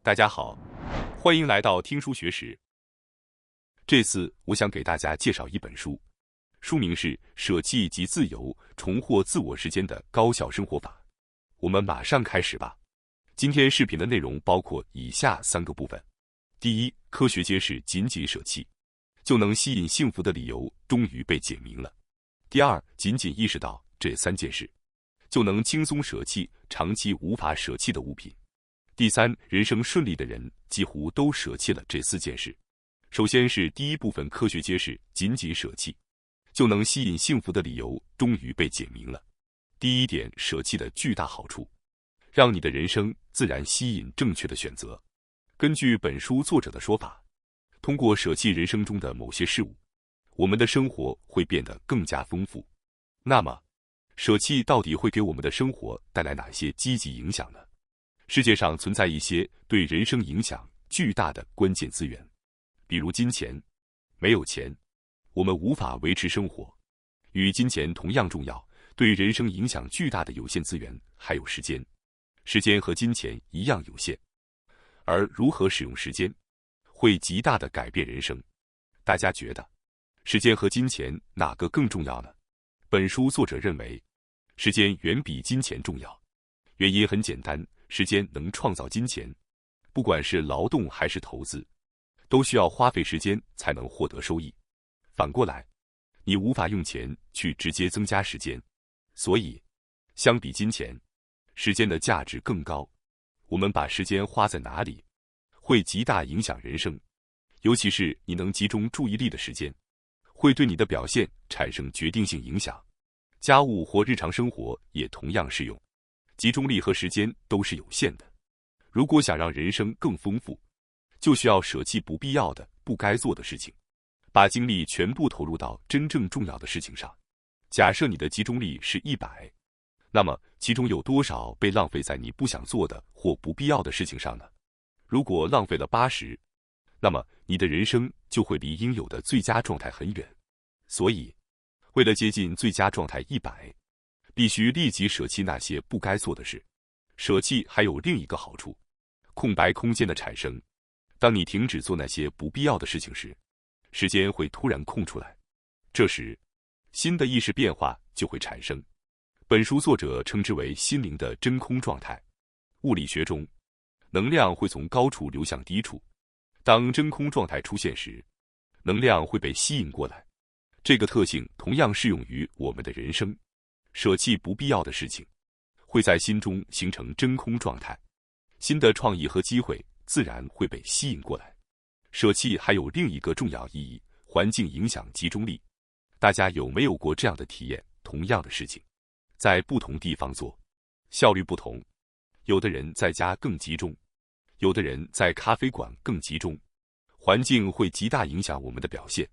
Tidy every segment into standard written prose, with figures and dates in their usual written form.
大家好，欢迎来到听书学史。这次我想给大家介绍一本书，书名是《舍弃即自由，重获自我时间的高效生活法》。我们马上开始吧。今天视频的内容包括以下3个部分：第一，科学揭示仅仅舍弃就能吸引幸福的理由终于被解明了；第二，仅仅意识到这3件事，就能轻松舍弃长期无法舍弃的物品；第三，人生顺利的人几乎都舍弃了这4件事。首先是第一部分，科学揭示仅仅舍弃就能吸引幸福的理由终于被解明了。第一点，舍弃的巨大好处，让你的人生自然吸引正确的选择。根据本书作者的说法，通过舍弃人生中的某些事物，我们的生活会变得更加丰富。那么，舍弃到底会给我们的生活带来哪些积极影响呢？世界上存在一些对人生影响巨大的关键资源，比如金钱。没有钱，我们无法维持生活。与金钱同样重要，对人生影响巨大的有限资源还有时间。时间和金钱一样有限，而如何使用时间，会极大地改变人生。大家觉得，时间和金钱哪个更重要呢？本书作者认为，时间远比金钱重要。原因很简单，时间能创造金钱，不管是劳动还是投资，都需要花费时间才能获得收益。反过来，你无法用钱去直接增加时间，所以，相比金钱，时间的价值更高。我们把时间花在哪里，会极大影响人生，尤其是你能集中注意力的时间，会对你的表现产生决定性影响。家务或日常生活也同样适用。集中力和时间都是有限的，如果想让人生更丰富，就需要舍弃不必要的、不该做的事情，把精力全部投入到真正重要的事情上。假设你的集中力是100，那么其中有多少被浪费在你不想做的或不必要的事情上呢？如果浪费了80，那么你的人生就会离应有的最佳状态很远。所以，为了接近最佳状态100，必须立即舍弃那些不该做的事。舍弃还有另一个好处，空白空间的产生。当你停止做那些不必要的事情时，时间会突然空出来，这时，新的意识变化就会产生。本书作者称之为心灵的真空状态。物理学中，能量会从高处流向低处。当真空状态出现时，能量会被吸引过来。这个特性同样适用于我们的人生。舍弃不必要的事情，会在心中形成真空状态，新的创意和机会自然会被吸引过来。舍弃还有另一个重要意义，环境影响集中力。大家有没有过这样的体验？同样的事情，在不同地方做，效率不同。有的人在家更集中，有的人在咖啡馆更集中。环境会极大影响我们的表现。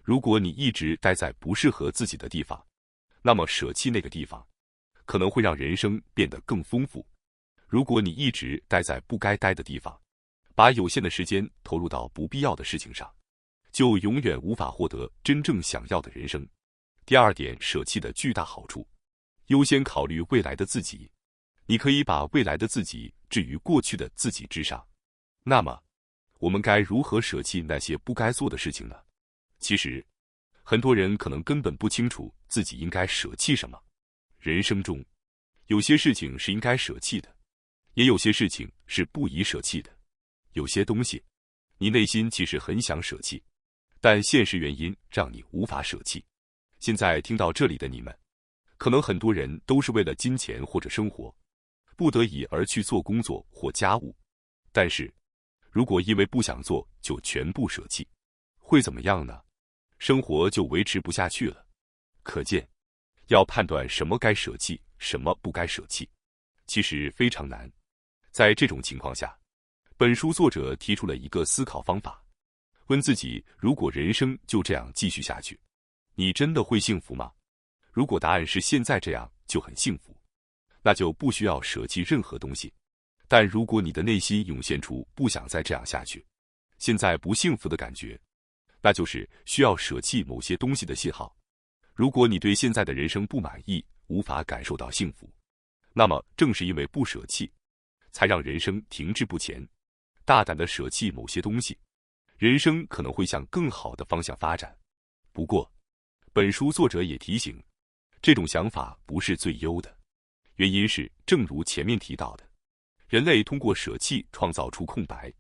如果你一直待在不适合自己的地方，那么舍弃那个地方，可能会让人生变得更丰富。如果你一直待在不该待的地方，把有限的时间投入到不必要的事情上，就永远无法获得真正想要的人生。第二点，舍弃的巨大好处，优先考虑未来的自己。你可以把未来的自己置于过去的自己之上。那么，我们该如何舍弃那些不该做的事情呢？其实，很多人可能根本不清楚自己应该舍弃什么。人生中，有些事情是应该舍弃的，也有些事情是不宜舍弃的。有些东西，你内心其实很想舍弃，但现实原因让你无法舍弃。现在听到这里的你们，可能很多人都是为了金钱或者生活，不得已而去做工作或家务。但是，如果因为不想做就全部舍弃，会怎么样呢？生活就维持不下去了。可见，要判断什么该舍弃，什么不该舍弃，其实非常难。在这种情况下，本书作者提出了一个思考方法，问自己：如果人生就这样继续下去，你真的会幸福吗？如果答案是现在这样就很幸福，那就不需要舍弃任何东西。但如果你的内心涌现出不想再这样下去，现在不幸福的感觉，那就是需要舍弃某些东西的信号。如果你对现在的人生不满意，无法感受到幸福，那么正是因为不舍弃，才让人生停滞不前。大胆地舍弃某些东西，人生可能会向更好的方向发展。不过，本书作者也提醒，这种想法不是最优的，原因是正如前面提到的，人类通过舍弃创造出空白，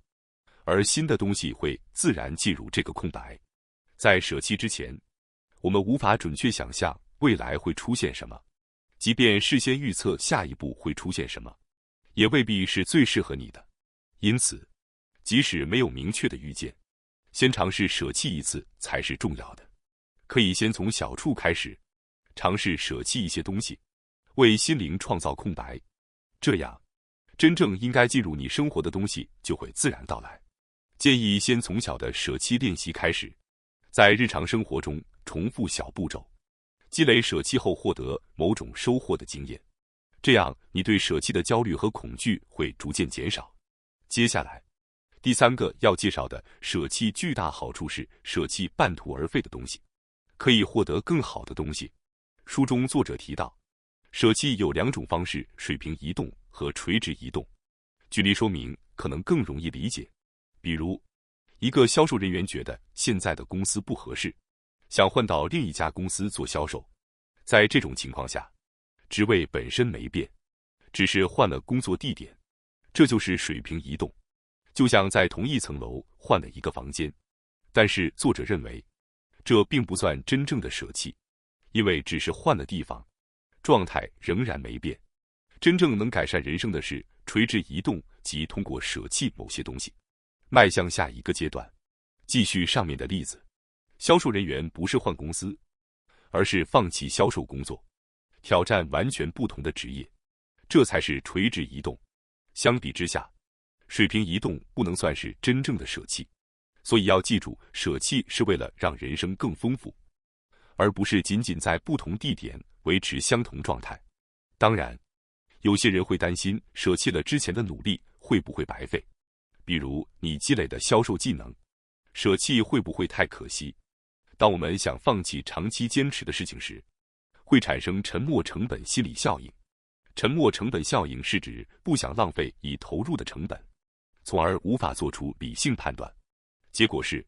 而新的东西会自然进入这个空白。在舍弃之前，我们无法准确想象未来会出现什么，即便事先预测下一步会出现什么，也未必是最适合你的。因此，即使没有明确的预见，先尝试舍弃一次才是重要的。可以先从小处开始，尝试舍弃一些东西，为心灵创造空白，这样真正应该进入你生活的东西就会自然到来。建议先从小的舍弃练习开始，在日常生活中重复小步骤，积累舍弃后获得某种收获的经验，这样你对舍弃的焦虑和恐惧会逐渐减少。接下来，第3个要介绍的舍弃巨大好处是舍弃半途而废的东西，可以获得更好的东西。书中作者提到，舍弃有2种方式：水平移动和垂直移动。举例说明可能更容易理解。比如，一个销售人员觉得现在的公司不合适，想换到另一家公司做销售。在这种情况下，职位本身没变，只是换了工作地点，这就是水平移动，就像在同一层楼换了一个房间。但是作者认为，这并不算真正的舍弃，因为只是换了地方，状态仍然没变。真正能改善人生的是垂直移动，即通过舍弃某些东西，迈向下一个阶段。继续上面的例子，销售人员不是换公司，而是放弃销售工作，挑战完全不同的职业，这才是垂直移动。相比之下，水平移动不能算是真正的舍弃。所以要记住，舍弃是为了让人生更丰富，而不是仅仅在不同地点维持相同状态。当然，有些人会担心舍弃了之前的努力会不会白费，比如你积累的销售技能，舍弃会不会太可惜？当我们想放弃长期坚持的事情时，会产生沉没成本心理效应。沉没成本效应是指不想浪费已投入的成本，从而无法做出理性判断。结果是，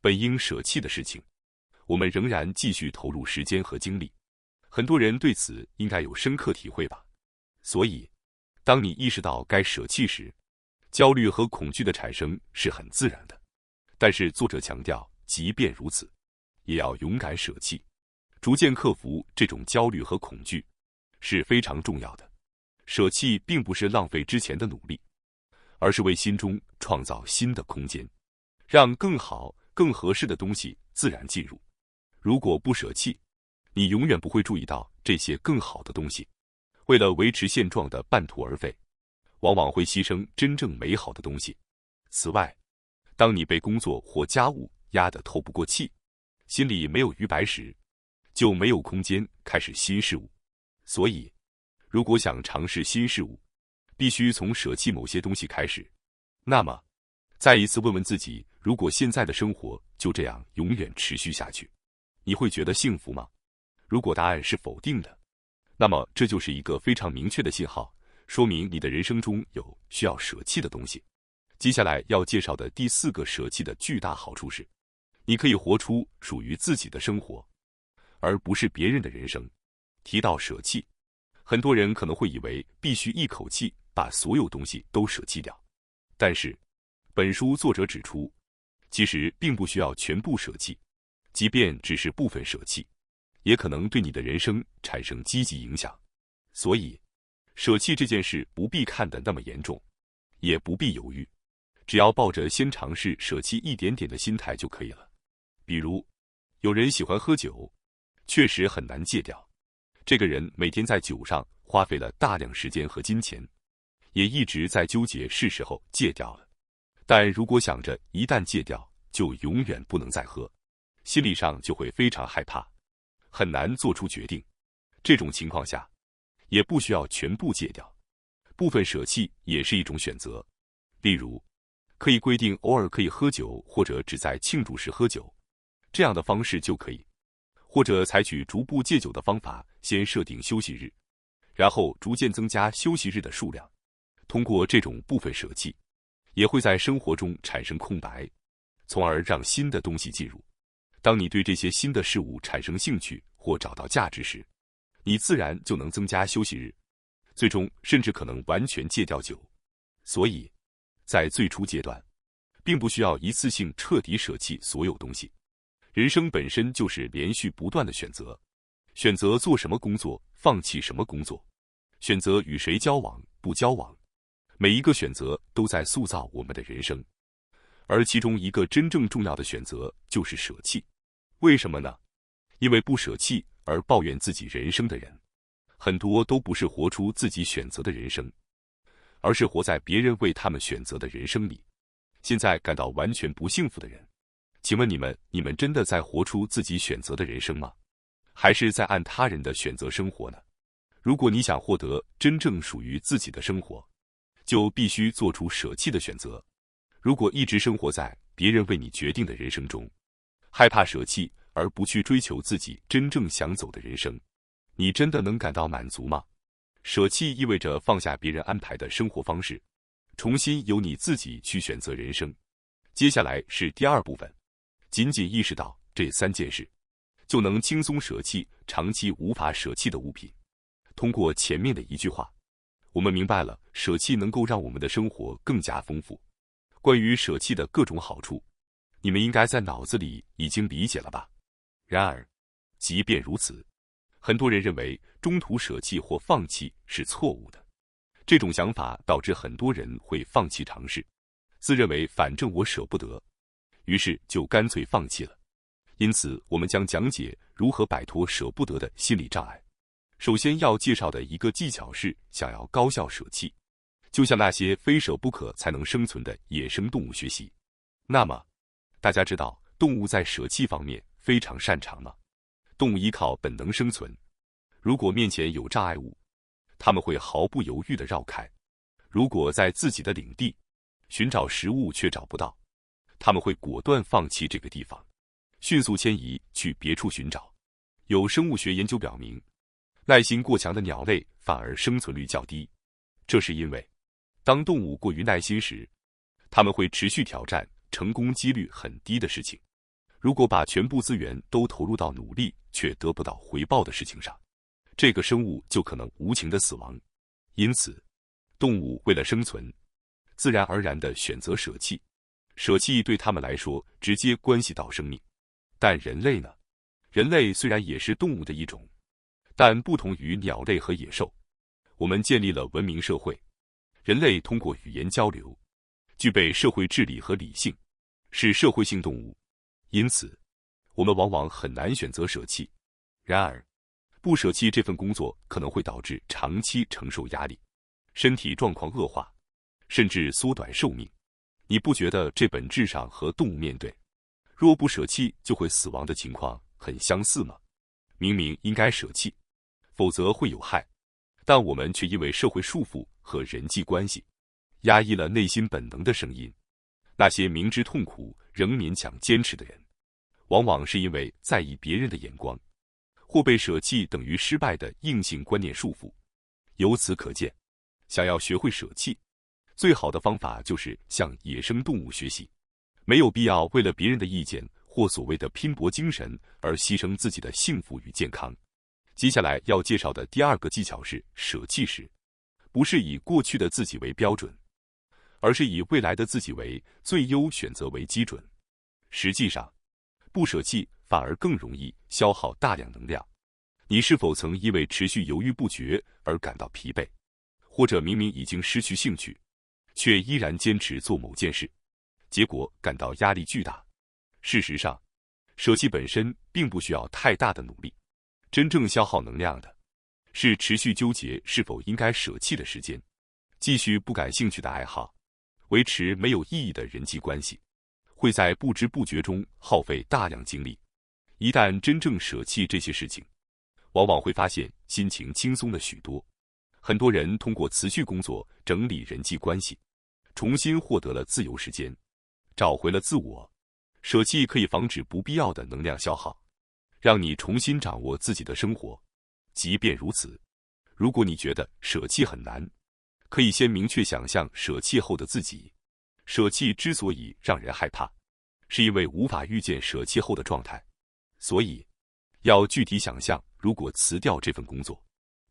本应舍弃的事情，我们仍然继续投入时间和精力。很多人对此应该有深刻体会吧。所以，当你意识到该舍弃时，焦虑和恐惧的产生是很自然的。但是作者强调，即便如此，也要勇敢舍弃，逐渐克服这种焦虑和恐惧，是非常重要的。舍弃并不是浪费之前的努力，而是为心中创造新的空间，让更好、更合适的东西自然进入。如果不舍弃，你永远不会注意到这些更好的东西。为了维持现状的半途而废，往往会牺牲真正美好的东西。此外，当你被工作或家务压得透不过气，心里没有余白时，就没有空间开始新事物。所以，如果想尝试新事物，必须从舍弃某些东西开始。那么，再一次问问自己，如果现在的生活就这样永远持续下去，你会觉得幸福吗？如果答案是否定的，那么这就是一个非常明确的信号，说明你的人生中有需要舍弃的东西。接下来要介绍的第4个舍弃的巨大好处是，你可以活出属于自己的生活，而不是别人的人生。提到舍弃，很多人可能会以为必须一口气把所有东西都舍弃掉。但是，本书作者指出，其实并不需要全部舍弃，即便只是部分舍弃，也可能对你的人生产生积极影响。所以，舍弃这件事不必看得那么严重，也不必犹豫，只要抱着先尝试舍弃一点点的心态就可以了。比如，有人喜欢喝酒，确实很难戒掉。这个人每天在酒上花费了大量时间和金钱，也一直在纠结是时候戒掉了。但如果想着一旦戒掉就永远不能再喝，心理上就会非常害怕，很难做出决定。这种情况下，也不需要全部戒掉，部分舍弃也是一种选择。例如，可以规定偶尔可以喝酒，或者只在庆祝时喝酒，这样的方式就可以。或者采取逐步戒酒的方法，先设定休息日，然后逐渐增加休息日的数量。通过这种部分舍弃，也会在生活中产生空白，从而让新的东西进入。当你对这些新的事物产生兴趣或找到价值时，你自然就能增加休息日，最终甚至可能完全戒掉酒。所以，在最初阶段，并不需要一次性彻底舍弃所有东西。人生本身就是连续不断的选择，选择做什么工作，放弃什么工作，选择与谁交往，不交往。每一个选择都在塑造我们的人生，而其中一个真正重要的选择就是舍弃。为什么呢？因为不舍弃而抱怨自己人生的人，很多都不是活出自己选择的人生，而是活在别人为他们选择的人生里。现在感到完全不幸福的人，请问你们真的在活出自己选择的人生吗？还是在按他人的选择生活呢？如果你想获得真正属于自己的生活，就必须做出舍弃的选择。如果一直生活在别人为你决定的人生中，害怕舍弃而不去追求自己真正想走的人生，你真的能感到满足吗？舍弃意味着放下别人安排的生活方式，重新由你自己去选择人生。接下来是第二部分，仅仅意识到这3件事，就能轻松舍弃长期无法舍弃的物品。通过前面的一句话，我们明白了舍弃能够让我们的生活更加丰富。关于舍弃的各种好处，你们应该在脑子里已经理解了吧？然而，即便如此，很多人认为中途舍弃或放弃是错误的。这种想法导致很多人会放弃尝试，自认为反正我舍不得，于是就干脆放弃了。因此，我们将讲解如何摆脱舍不得的心理障碍。首先要介绍的一个技巧是，想要高效舍弃，就像那些非舍不可才能生存的野生动物学习。那么，大家知道动物在舍弃方面非常擅长吗？动物依靠本能生存，如果面前有障碍物，它们会毫不犹豫地绕开。如果在自己的领地寻找食物却找不到，它们会果断放弃这个地方，迅速迁移去别处寻找。有生物学研究表明，耐心过强的鸟类反而生存率较低，这是因为当动物过于耐心时，它们会持续挑战成功几率很低的事情。如果把全部资源都投入到努力却得不到回报的事情上，这个生物就可能无情的死亡。因此，动物为了生存，自然而然地选择舍弃。舍弃对他们来说直接关系到生命。但人类呢？人类虽然也是动物的一种，但不同于鸟类和野兽，我们建立了文明社会。人类通过语言交流，具备社会治理和理性，是社会性动物。因此，我们往往很难选择舍弃。然而，不舍弃这份工作可能会导致长期承受压力，身体状况恶化，甚至缩短寿命。你不觉得这本质上和动物面对若不舍弃就会死亡的情况很相似吗？明明应该舍弃，否则会有害，但我们却因为社会束缚和人际关系，压抑了内心本能的声音。那些明知痛苦仍勉强坚持的人，往往是因为在意别人的眼光，或被舍弃等于失败的硬性观念束缚。由此可见，想要学会舍弃，最好的方法就是向野生动物学习，没有必要为了别人的意见或所谓的拼搏精神而牺牲自己的幸福与健康。接下来要介绍的第二个技巧是，舍弃时，不是以过去的自己为标准，而是以未来的自己为最优选择为基准。实际上，不舍弃反而更容易消耗大量能量。你是否曾因为持续犹豫不决而感到疲惫，或者明明已经失去兴趣，却依然坚持做某件事，结果感到压力巨大？事实上，舍弃本身并不需要太大的努力，真正消耗能量的是持续纠结是否应该舍弃的时间，继续不感兴趣的爱好，维持没有意义的人际关系，会在不知不觉中耗费大量精力。一旦真正舍弃这些事情，往往会发现心情轻松了许多。很多人通过辞去工作，整理人际关系，重新获得了自由时间，找回了自我。舍弃可以防止不必要的能量消耗，让你重新掌握自己的生活。即便如此，如果你觉得舍弃很难，可以先明确想象舍弃后的自己，舍弃之所以让人害怕，是因为无法预见舍弃后的状态。所以，要具体想象，如果辞掉这份工作，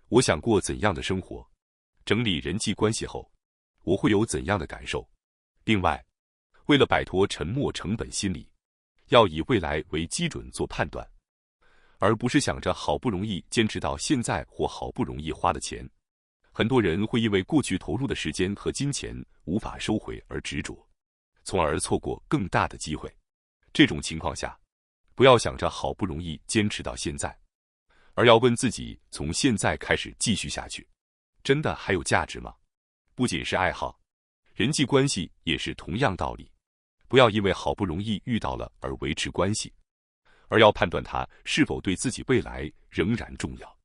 我想过怎样的生活？整理人际关系后，我会有怎样的感受？另外，为了摆脱沉没成本心理，要以未来为基准做判断，而不是想着好不容易坚持到现在或好不容易花的钱。很多人会因为过去投入的时间和金钱无法收回而执着，从而错过更大的机会。这种情况下，不要想着好不容易坚持到现在，而要问自己，从现在开始继续下去，真的还有价值吗？不仅是爱好，人际关系也是同样道理。不要因为好不容易遇到了而维持关系，而要判断它是否对自己未来仍然重要。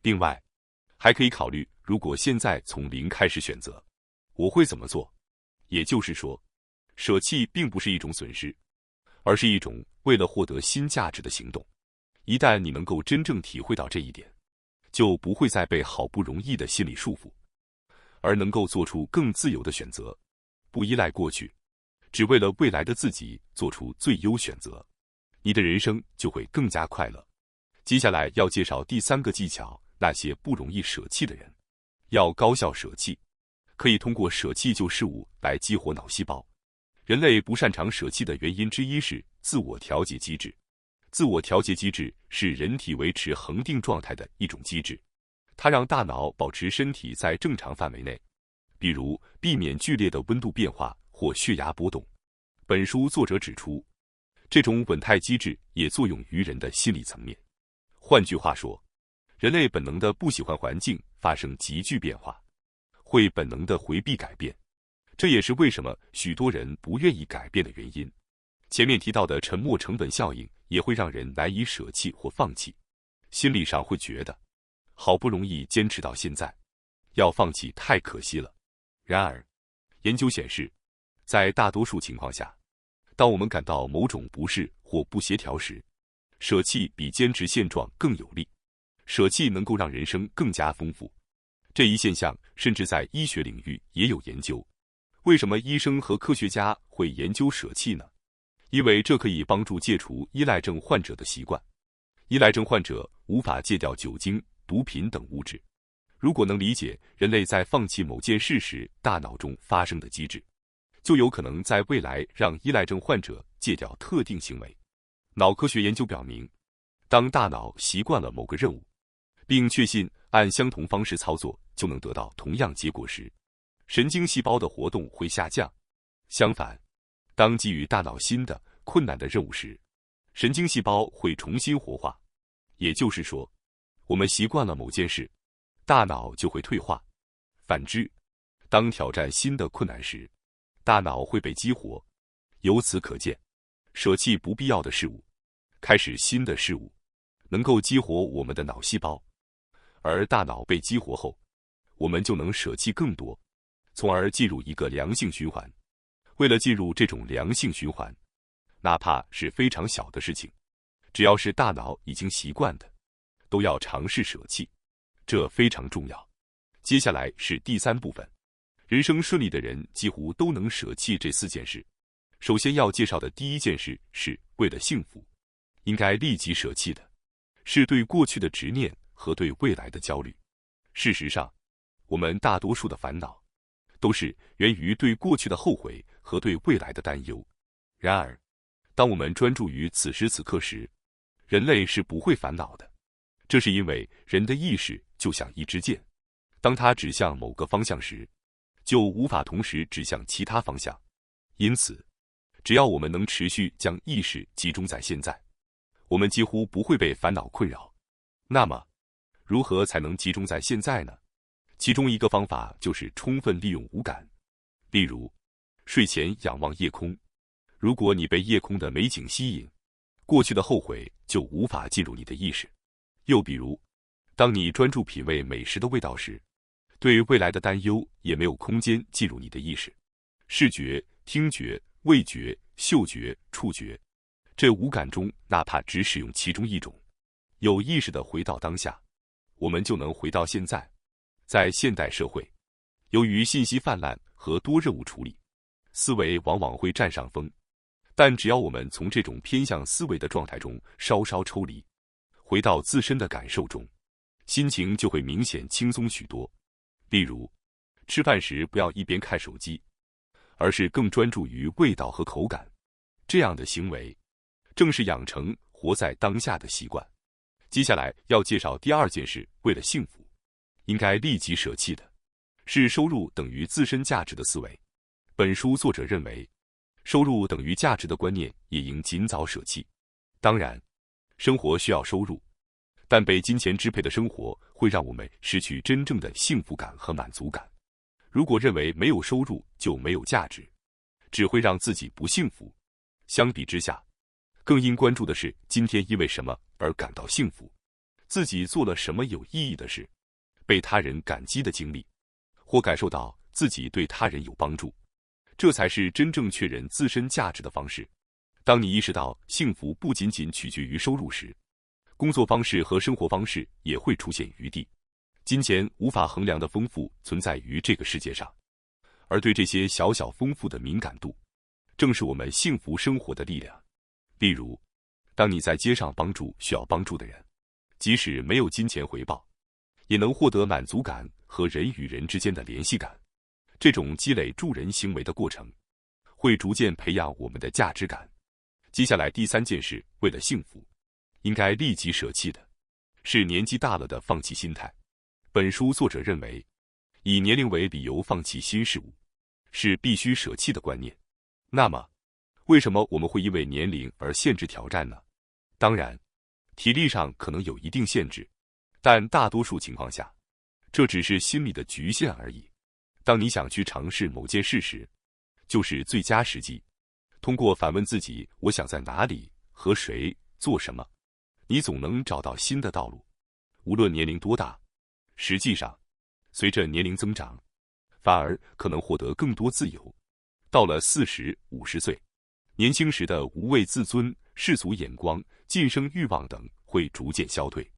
另外，还可以考虑，如果现在从零开始选择，我会怎么做？也就是说，舍弃并不是一种损失，而是一种为了获得新价值的行动。一旦你能够真正体会到这一点，就不会再被好不容易的心理束缚，而能够做出更自由的选择，不依赖过去，只为了未来的自己做出最优选择，你的人生就会更加快乐。接下来要介绍第3个技巧，那些不容易舍弃的人。要高效舍弃，可以通过舍弃旧事物来激活脑细胞。人类不擅长舍弃的原因之一是自我调节机制。自我调节机制是人体维持恒定状态的一种机制，它让大脑保持身体在正常范围内，比如避免剧烈的温度变化或血压波动。本书作者指出，这种稳态机制也作用于人的心理层面。换句话说，人类本能的不喜欢环境发生急剧变化，会本能的回避改变，这也是为什么许多人不愿意改变的原因。前面提到的沉没成本效应也会让人难以舍弃或放弃，心理上会觉得好不容易坚持到现在，要放弃太可惜了。然而，研究显示，在大多数情况下，当我们感到某种不适或不协调时，舍弃比坚持现状更有利。舍弃能够让人生更加丰富。这一现象甚至在医学领域也有研究。为什么医生和科学家会研究舍弃呢？因为这可以帮助戒除依赖症患者的习惯。依赖症患者无法戒掉酒精、毒品等物质。如果能理解人类在放弃某件事时大脑中发生的机制，就有可能在未来让依赖症患者戒掉特定行为。脑科学研究表明，当大脑习惯了某个任务，并确信按相同方式操作就能得到同样结果时，神经细胞的活动会下降。相反，当给予大脑新的、困难的任务时，神经细胞会重新活化。也就是说，我们习惯了某件事，大脑就会退化。反之，当挑战新的困难时，大脑会被激活。由此可见，舍弃不必要的事物，开始新的事物，能够激活我们的脑细胞。而大脑被激活后，我们就能舍弃更多，从而进入一个良性循环。为了进入这种良性循环，哪怕是非常小的事情，只要是大脑已经习惯的，都要尝试舍弃，这非常重要。接下来是第3部分，人生顺利的人几乎都能舍弃这4件事。首先要介绍的第1件事是为了幸福，应该立即舍弃的是对过去的执念和对未来的焦虑。事实上，我们大多数的烦恼都是源于对过去的后悔和对未来的担忧。然而，当我们专注于此时此刻时，人类是不会烦恼的。这是因为人的意识就像一支箭，当它指向某个方向时，就无法同时指向其他方向。因此，只要我们能持续将意识集中在现在，我们几乎不会被烦恼困扰。那么，如何才能集中在现在呢？其中一个方法就是充分利用五感。例如，睡前仰望夜空，如果你被夜空的美景吸引，过去的后悔就无法进入你的意识。又比如，当你专注品味美食的味道时，对未来的担忧也没有空间进入你的意识。视觉、听觉、味觉、嗅觉、触觉，这五感中哪怕只使用其中一种，有意识地回到当下，我们就能回到现在。在现代社会，由于信息泛滥和多任务处理，思维往往会占上风。但只要我们从这种偏向思维的状态中稍稍抽离，回到自身的感受中，心情就会明显轻松许多。例如，吃饭时不要一边看手机，而是更专注于味道和口感。这样的行为，正是养成活在当下的习惯。接下来要介绍第二件事，为了幸福，应该立即舍弃的，是收入等于自身价值的思维。本书作者认为，收入等于价值的观念也应尽早舍弃。当然，生活需要收入，但被金钱支配的生活会让我们失去真正的幸福感和满足感。如果认为没有收入就没有价值，只会让自己不幸福。相比之下，更应关注的是今天因为什么而感到幸福，自己做了什么有意义的事，被他人感激的经历，或感受到自己对他人有帮助，这才是真正确认自身价值的方式。当你意识到幸福不仅仅取决于收入时，工作方式和生活方式也会出现余地。金钱无法衡量的丰富存在于这个世界上，而对这些小小丰富的敏感度，正是我们幸福生活的力量。例如，当你在街上帮助需要帮助的人，即使没有金钱回报，也能获得满足感和人与人之间的联系感。这种积累助人行为的过程，会逐渐培养我们的价值感。接下来第三件事，为了幸福，应该立即舍弃的，是年纪大了的放弃心态。本书作者认为，以年龄为理由放弃新事物，是必须舍弃的观念。那么，为什么我们会因为年龄而限制挑战呢？当然，体力上可能有一定限制，但大多数情况下，这只是心理的局限而已。当你想去尝试某件事时，就是最佳时机。通过反问自己，我想在哪里、和谁、做什么，你总能找到新的道路。无论年龄多大，实际上，随着年龄增长，反而可能获得更多自由。到了40、50岁，年轻时的无畏自尊、世俗眼光、晋升欲望等会逐渐消退，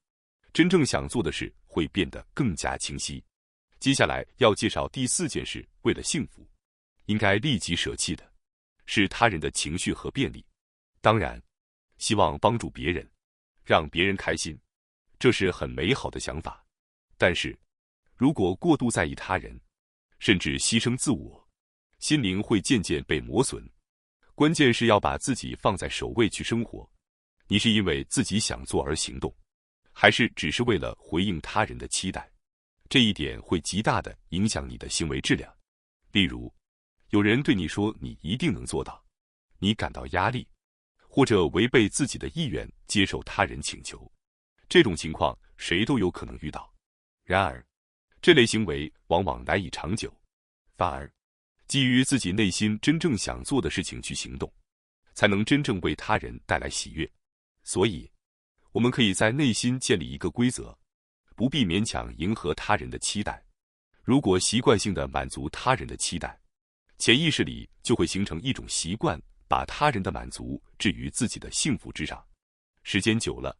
真正想做的事会变得更加清晰。接下来要介绍第四件事，为了幸福，应该立即舍弃的，是他人的情绪和便利。当然，希望帮助别人，让别人开心，这是很美好的想法。但是，如果过度在意他人，甚至牺牲自我，心灵会渐渐被磨损。关键是要把自己放在首位去生活。你是因为自己想做而行动，还是只是为了回应他人的期待？这一点会极大地影响你的行为质量。例如，有人对你说你一定能做到，你感到压力，或者违背自己的意愿接受他人请求。这种情况谁都有可能遇到。然而，这类行为往往难以长久，反而基于自己内心真正想做的事情去行动，才能真正为他人带来喜悦。所以，我们可以在内心建立一个规则，不必勉强迎合他人的期待。如果习惯性的满足他人的期待，潜意识里就会形成一种习惯，把他人的满足置于自己的幸福之上。时间久了，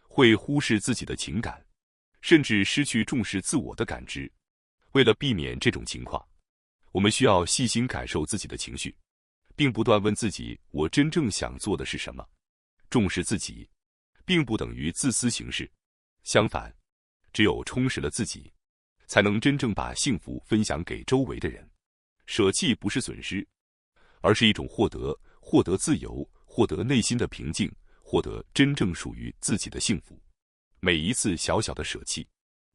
会忽视自己的情感，甚至失去重视自我的感知。为了避免这种情况，我们需要细心感受自己的情绪，并不断问自己，我真正想做的是什么？重视自己，并不等于自私行事。相反，只有充实了自己，才能真正把幸福分享给周围的人。舍弃不是损失，而是一种获得，获得自由，获得内心的平静，获得真正属于自己的幸福。每一次小小的舍弃，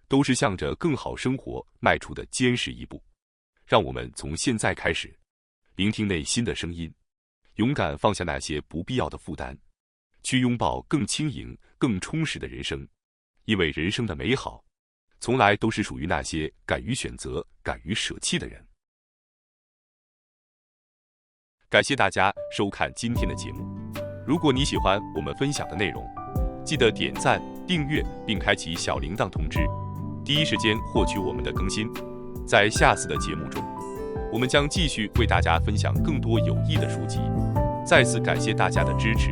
都是向着更好生活迈出的坚实一步。让我们从现在开始，聆听内心的声音，勇敢放下那些不必要的负担，去拥抱更轻盈、更充实的人生。因为人生的美好，从来都是属于那些敢于选择、敢于舍弃的人。感谢大家收看今天的节目。如果你喜欢我们分享的内容，记得点赞、订阅并开启小铃铛通知，第一时间获取我们的更新。在下次的节目中，我们将继续为大家分享更多有益的书籍。再次感谢大家的支持，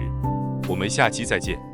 我们下期再见。